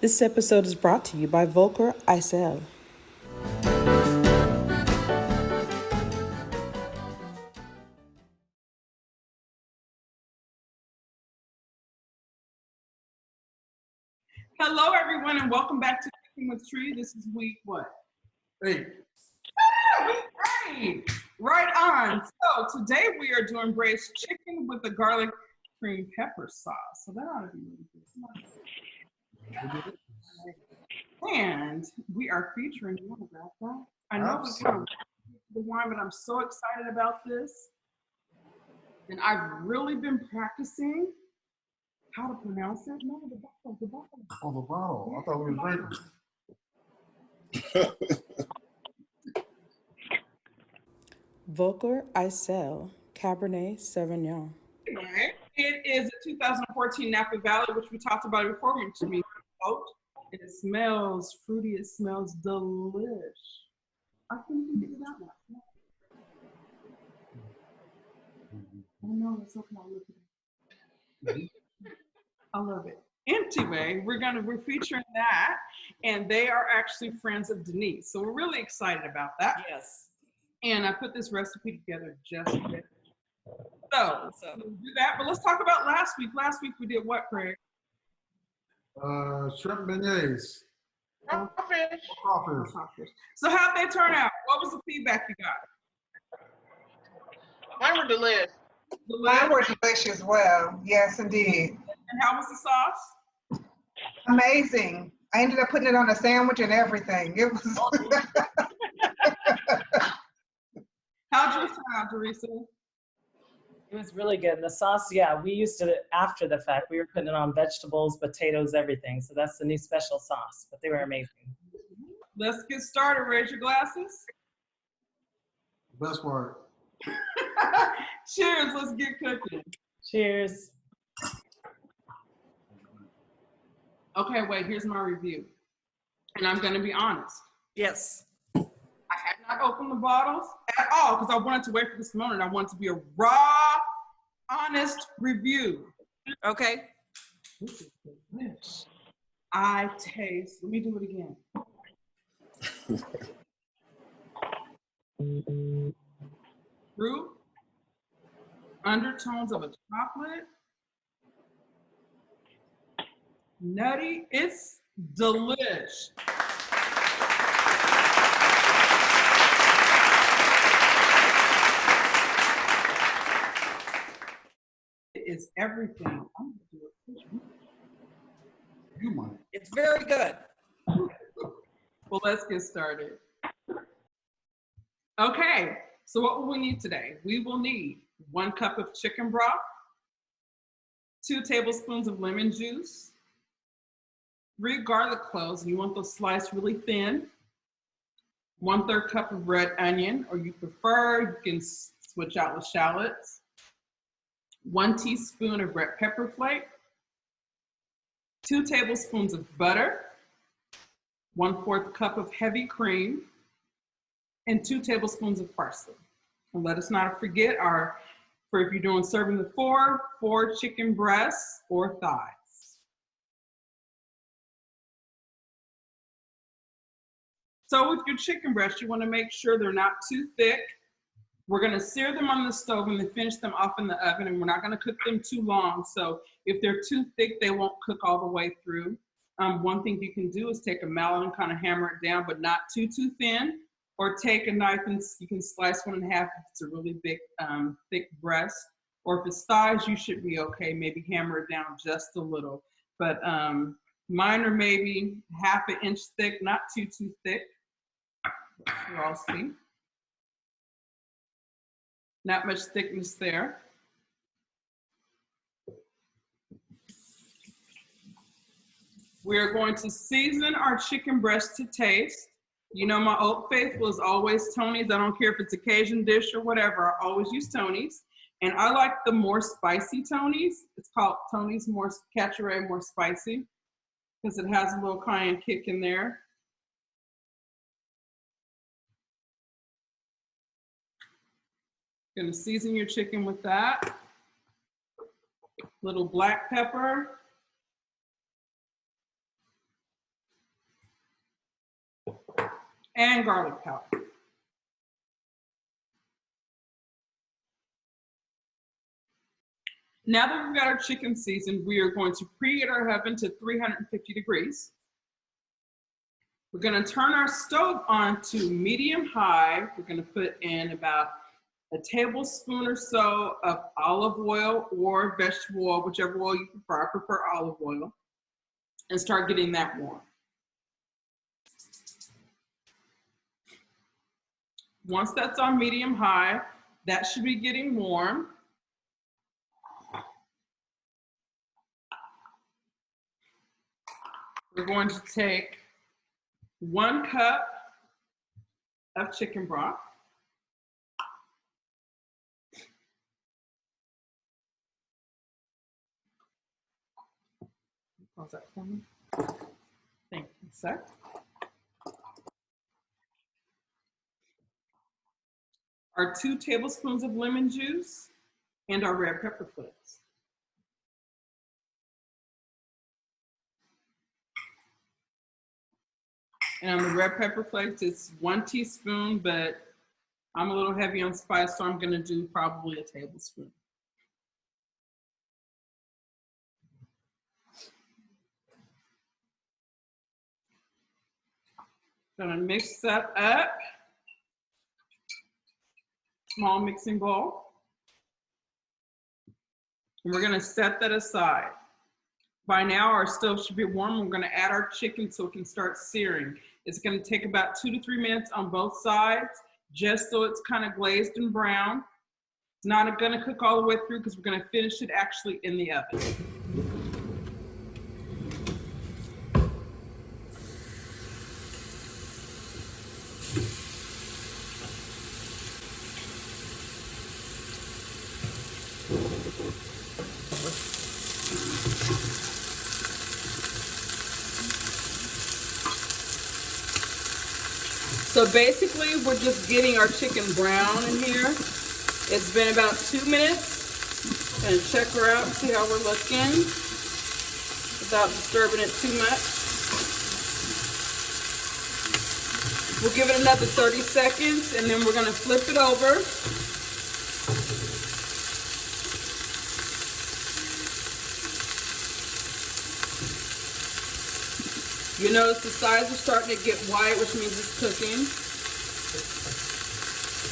This episode is brought to you by Volker ISL. Hello, everyone, and welcome back to Cooking with Tree. This is week what? 8. Week 8. Right on. So today we are doing braised chicken with a garlic cream pepper sauce. So that ought to be really good. And we are featuring, you want to grab that? I know we kind of the wine, but I'm so excited about this. And I've really been practicing how to pronounce it. No, the bottle. Oh, the bottle. I thought we were drinking. Volker ISL Cabernet Sauvignon. Right. It is a 2014 Napa Valley, which we talked about before. It smells fruity. It smells delish. I couldn't even figure that one. Oh no, it's okay. I'll look at it. I love it. Anyway, we're featuring that, and they are actually friends of Denise, so we're really excited about that. Yes. And I put this recipe together just a bit. So we'll do that, but let's talk about last week. Last week we did what, Craig? Shrimp beignets. Crawfish. So how'd they turn out? What was the feedback you got? Mine were delicious. Mine were delicious. Well, yes, indeed. And how was the sauce? Amazing. I ended up putting it on a sandwich and everything. It was. How'd yours turn out, Teresa? It was really good. And the sauce, yeah, we used it after the fact. We were putting it on vegetables, potatoes, everything. So that's the new special sauce, but they were amazing. Let's get started. Raise your glasses. Best word. Cheers. Let's get cooking. Cheers. Okay, wait, here's my review. And I'm going to be honest. Yes. I had not opened the bottles at all because I wanted to wait for this moment. I wanted to be a raw, honest review. Okay. This is delicious. I taste, let me do it again. Fruit, undertones of a chocolate, nutty, it's delish. It is everything. I'm gonna do it. You might. It's very good. Well, let's get started. Okay, so what will we need today? We will need 1 cup of chicken broth, 2 tablespoons of lemon juice, 3 garlic cloves, and you want those sliced really thin, 1/3 cup of red onion, or you prefer, you can switch out with shallots, 1 teaspoon of red pepper flake, 2 tablespoons of butter, 1/4 cup of heavy cream, and 2 tablespoons of parsley. And let us not forget for if you're doing serving the 4 chicken breasts or thighs. So with your chicken breasts, you want to make sure they're not too thick. We're going to sear them on the stove and then finish them off in the oven, and we're not going to cook them too long. So if they're too thick, they won't cook all the way through. One thing you can do is take a mallet and kind of hammer it down, but not too thin. Or take a knife and you can slice 1 in half if it's a really big, thick breast. Or if it's thighs, you should be okay. Maybe hammer it down just a little. But mine are maybe 1/2 inch thick, not too thick. You all see. Not much thickness there. We're going to season our chicken breast to taste. You know, my Old Faithful is always Tony's. I don't care if it's a Cajun dish or whatever, I always use Tony's. And I like the more spicy Tony's. It's called Tony's more Cacciare, more spicy, because it has a little cayenne kick in there. Gonna season your chicken with that. Little black pepper. and garlic powder. Now that we've got our chicken seasoned, we are going to preheat our oven to 350 degrees. We're going to turn our stove on to medium high. We're going to put in about a tablespoon or so of olive oil or vegetable oil, whichever oil you prefer. I prefer olive oil. And start getting that warm. Once that's on medium high, that should be getting warm. We're going to take 1 cup of chicken broth. Pause that for me. Thank you, sir. Our 2 tablespoons of lemon juice and our red pepper flakes. And on the red pepper flakes, it's 1 teaspoon, but I'm a little heavy on spice, so I'm gonna do probably a tablespoon. Gonna mix that up. Small mixing bowl. And we're gonna set that aside. By now, our stove should be warm. We're gonna add our chicken so it can start searing. It's gonna take about 2 to 3 minutes on both sides, just so it's kind of glazed and brown. It's not gonna cook all the way through because we're gonna finish it actually in the oven. So basically, we're just getting our chicken brown in here. It's been about 2 minutes. Gonna check her out and see how we're looking without disturbing it too much. We'll give it another 30 seconds and then we're gonna flip it over. You notice the sides are starting to get white, which means it's cooking.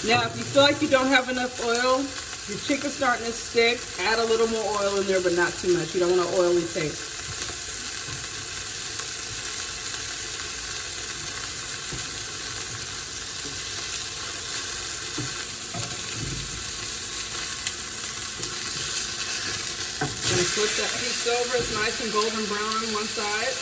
Now, if you feel like you don't have enough oil, your chicken's starting to stick, add a little more oil in there, but not too much. You don't want an oily taste. Gonna flip that piece over. It's nice and golden brown on one side.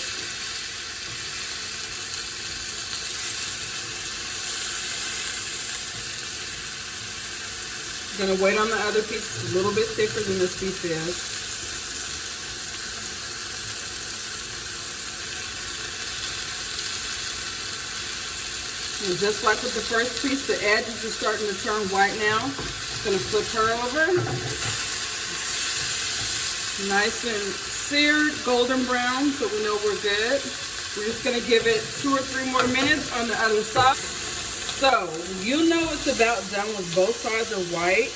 Gonna wait on the other piece. It's a little bit thicker than this piece is. And just like with the first piece, the edges are starting to turn white now. Gonna flip her over. Nice and seared, golden brown, so we know we're good. We're just gonna give it 2 or 3 more minutes on the other side. So, you know it's about done when both sides are white.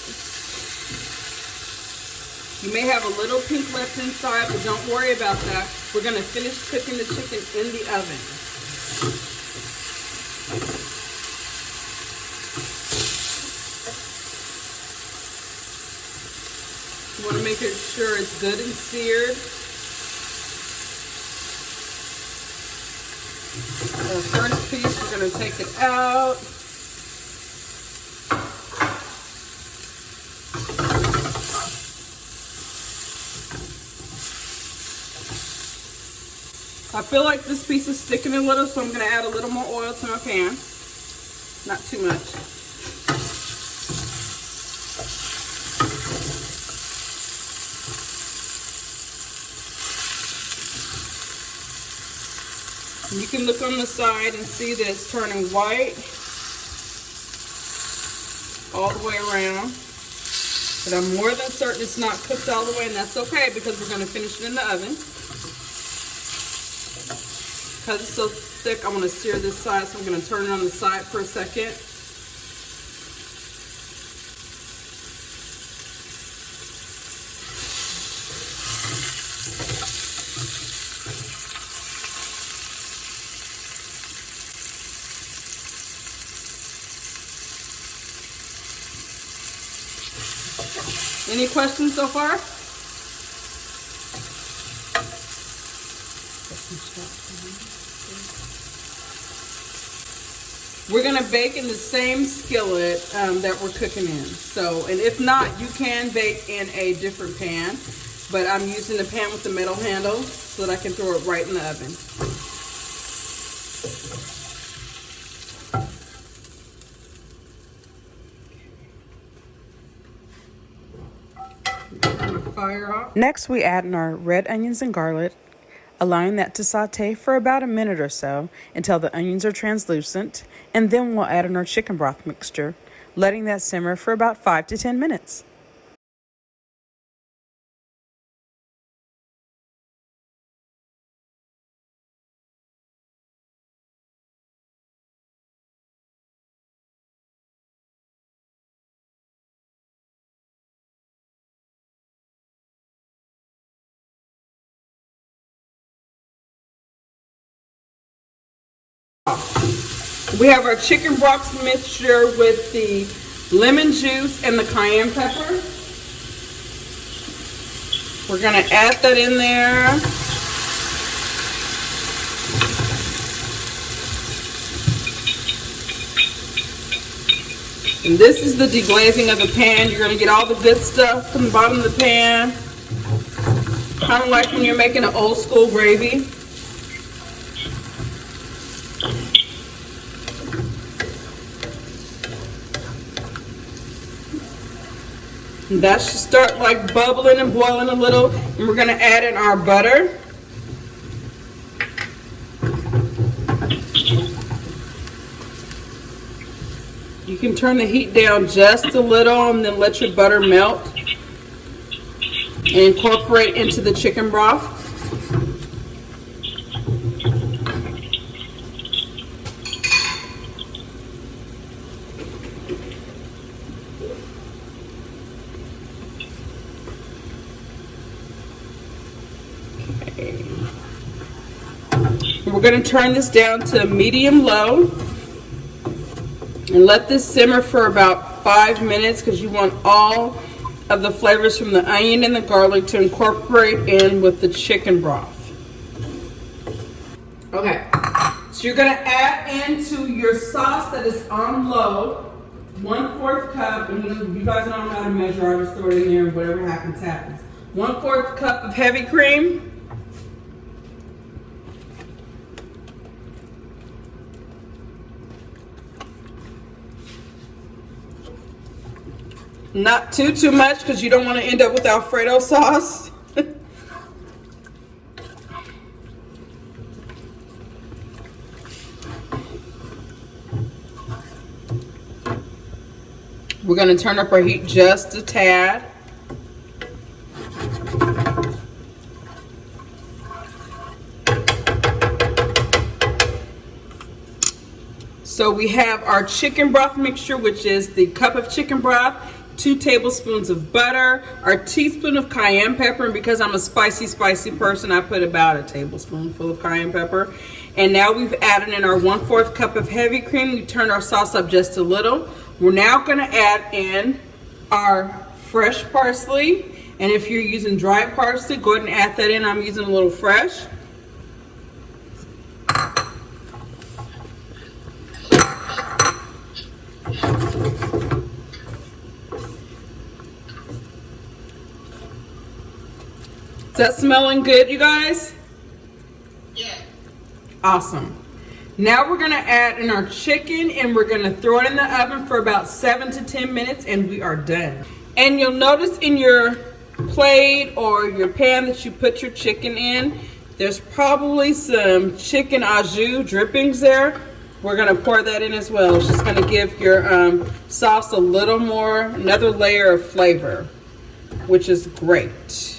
You may have a little pink left inside, but don't worry about that. We're gonna finish cooking the chicken in the oven. You wanna make sure it's good and seared. The first piece, we're gonna take it out. I feel like this piece is sticking a little, so I'm gonna add a little more oil to my pan. Not too much. You can look on the side and see that it's turning white all the way around. But I'm more than certain it's not cooked all the way, and that's okay because we're gonna finish it in the oven. Because it's so thick, I want to sear this side, so I'm going to turn it on the side for a second. Any questions so far? We're gonna bake in the same skillet that we're cooking in. So, and if not, you can bake in a different pan, but I'm using the pan with the metal handle so that I can throw it right in the oven. Fire off. Next, we add in our red onions and garlic, allowing that to saute for about a minute or so until the onions are translucent, and then we'll add in our chicken broth mixture, letting that simmer for about 5 to 10 minutes. We have our chicken broth mixture with the lemon juice and the cayenne pepper. We're gonna add that in there. And this is the deglazing of the pan. You're gonna get all the good stuff from the bottom of the pan. Kind of like when you're making an old school gravy. And that should start like bubbling and boiling a little. And we're gonna add in our butter. You can turn the heat down just a little and then let your butter melt and incorporate into the chicken broth. We're going to turn this down to medium-low and let this simmer for about 5 minutes because you want all of the flavors from the onion and the garlic to incorporate in with the chicken broth. Okay, so you're going to add into your sauce that is on low 1/4 cup, and you guys don't know how to measure, I'll just throw it in there and whatever happens, happens. 1/4 cup of heavy cream. Not too much because you don't want to end up with Alfredo sauce. We're going to turn up our heat just a tad. So we have our chicken broth mixture, which is the cup of chicken broth, 2 tablespoons of butter, our teaspoon of cayenne pepper, and because I'm a spicy person, I put about a tablespoonful of cayenne pepper. And now we've added in our 1/4 cup of heavy cream. We turned our sauce up just a little. We're now gonna add in our fresh parsley. And if you're using dry parsley, go ahead and add that in. I'm using a little fresh. Is that smelling good, you guys? Yeah. Awesome. Now we're gonna add in our chicken and we're gonna throw it in the oven for about 7 to 10 minutes and we are done. And you'll notice in your plate or your pan that you put your chicken in, there's probably some chicken au jus drippings there. We're gonna pour that in as well. It's just gonna give your sauce a little more, another layer of flavor, which is great.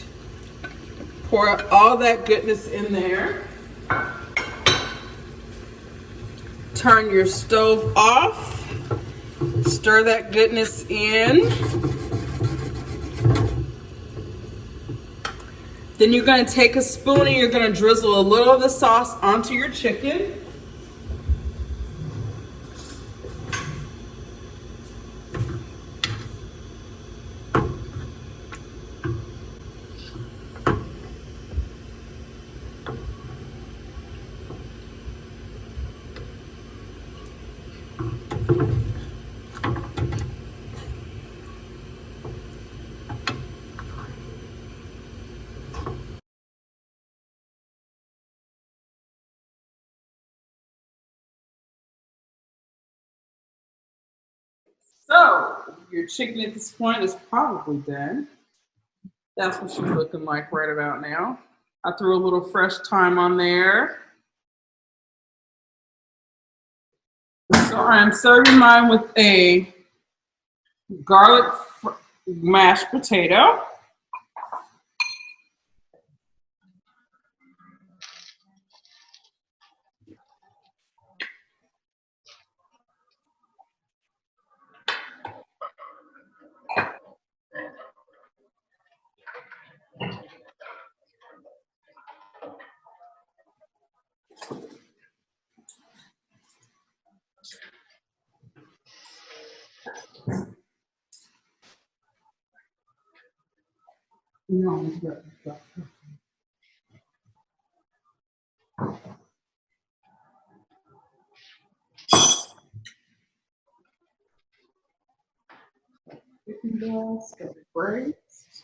Pour all that goodness in there. Turn your stove off. Stir that goodness in. Then you're going to take a spoon and you're going to drizzle a little of the sauce onto your chicken. So your chicken at this point is probably done. That's what she's looking like right about now. I threw a little fresh thyme on there. So I'm serving mine with a garlic mashed potato. Chicken balls, breaks.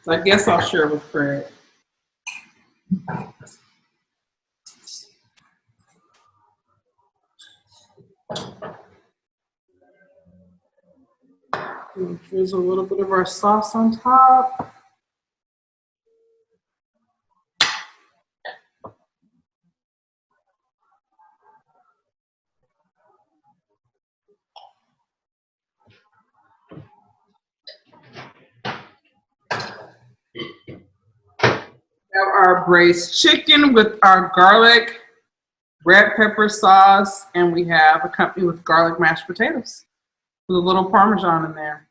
So I guess I'll share with Fred. We'll drizzle a little bit of our sauce on top. We have our braised chicken with our garlic, red pepper sauce, and we have accompanied with garlic mashed potatoes with a little Parmesan in there.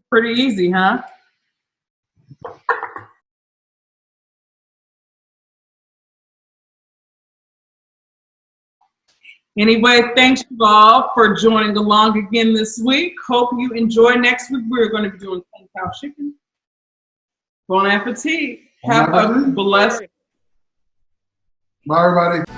Pretty easy, huh? Anyway, thanks you all for joining along again this week. Hope you enjoy next week. We're going to be doing 10-cow chicken. Bon appetit. Have a blessed. Bye, everybody.